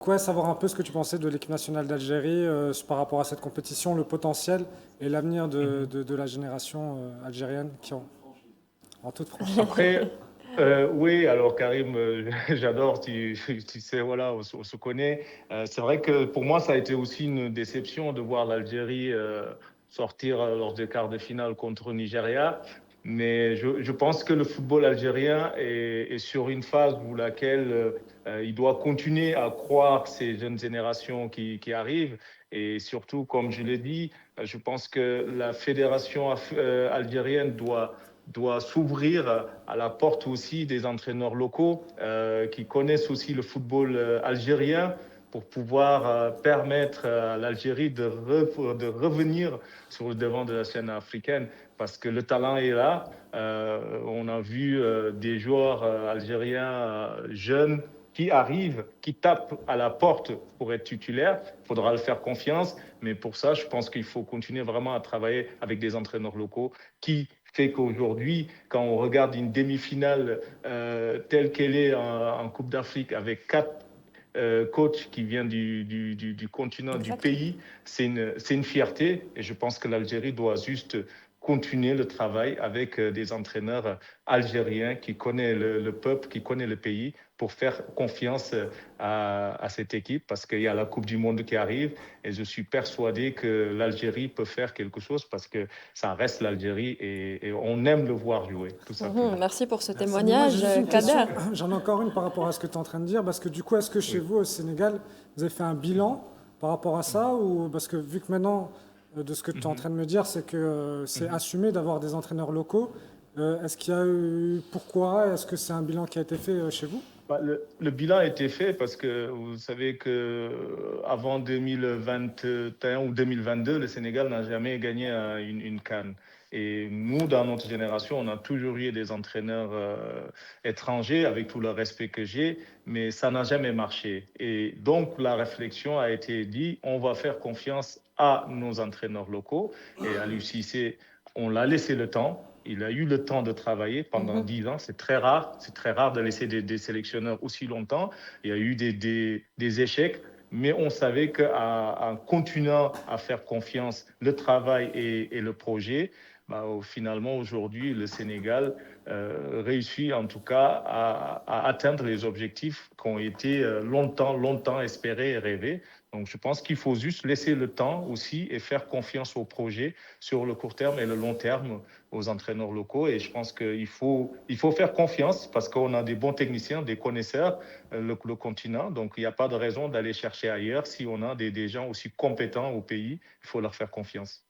Ouais, savoir un peu ce que tu pensais de l'équipe nationale d'Algérie par rapport à cette compétition, le potentiel et l'avenir Mhm. de la génération algérienne en toute franchise. Après, oui, alors Karim, j'adore, tu sais, voilà, on se connaît. C'est vrai que pour moi, ça a été aussi une déception de voir l'Algérie sortir lors des quarts de finale contre le Nigeria. Mais je pense que le football algérien est sur une phase où laquelle il doit continuer à croire ces jeunes générations qui arrivent. Et surtout, comme je l'ai dit, je pense que la fédération algérienne doit s'ouvrir à la porte aussi des entraîneurs locaux qui connaissent aussi le football algérien pour pouvoir permettre à l'Algérie de revenir sur le devant de la scène africaine parce que le talent est là. On a vu des joueurs algériens jeunes qui arrivent, qui tapent à la porte pour être titulaires. Il faudra le faire confiance, mais pour ça, je pense qu'il faut continuer vraiment à travailler avec des entraîneurs locaux qui fait qu'aujourd'hui, quand on regarde une demi-finale telle qu'elle est en Coupe d'Afrique avec quatre coachs qui viennent du continent, du Exactement. pays, c'est une fierté et je pense que l'Algérie doit juste continuer le travail avec des entraîneurs algériens qui connaissent le peuple, qui connaissent le pays pour faire confiance à cette équipe parce qu'il y a la Coupe du Monde qui arrive et je suis persuadé que l'Algérie peut faire quelque chose parce que ça reste l'Algérie et on aime le voir jouer, tout simplement. Merci pour ce Merci. Mais moi, j'ai témoignage, juste une Kader. question. J'en ai encore une par rapport à ce que tu es en train de dire. Parce que du coup, est-ce que chez Oui. vous, au Sénégal, vous avez fait un bilan par rapport à ça ou parce que vu que maintenant, de ce que tu es en Mhm. train de me dire, c'est que c'est Mhm. assumé d'avoir des entraîneurs locaux. Est-ce qu'il y a eu pourquoi? Est-ce que c'est un bilan qui a été fait chez vous? Bah, le bilan a été fait parce que vous savez que avant 2021 ou 2022, le Sénégal n'a jamais gagné une CAN. Et nous, dans notre génération, on a toujours eu des entraîneurs étrangers, avec tout le respect que j'ai, mais ça n'a jamais marché. Et donc, la réflexion a été dit, on va faire confiance à nos entraîneurs locaux. Et à l'UCC, on l'a laissé le temps. Il a eu le temps de travailler pendant 10 ans. C'est très rare. C'est très rare de laisser des sélectionneurs aussi longtemps. Il y a eu des échecs, mais on savait qu'en continuant à faire confiance, le travail et le projet, bah, finalement, aujourd'hui, le Sénégal réussit en tout cas à atteindre les objectifs qui ont été longtemps, longtemps espérés et rêvés. Donc, je pense qu'il faut juste laisser le temps aussi et faire confiance au projet sur le court terme et le long terme aux entraîneurs locaux. Et je pense il faut faire confiance parce qu'on a des bons techniciens, des connaisseurs, le continent. Donc, il n'y a pas de raison d'aller chercher ailleurs si on a des gens aussi compétents au pays. Il faut leur faire confiance.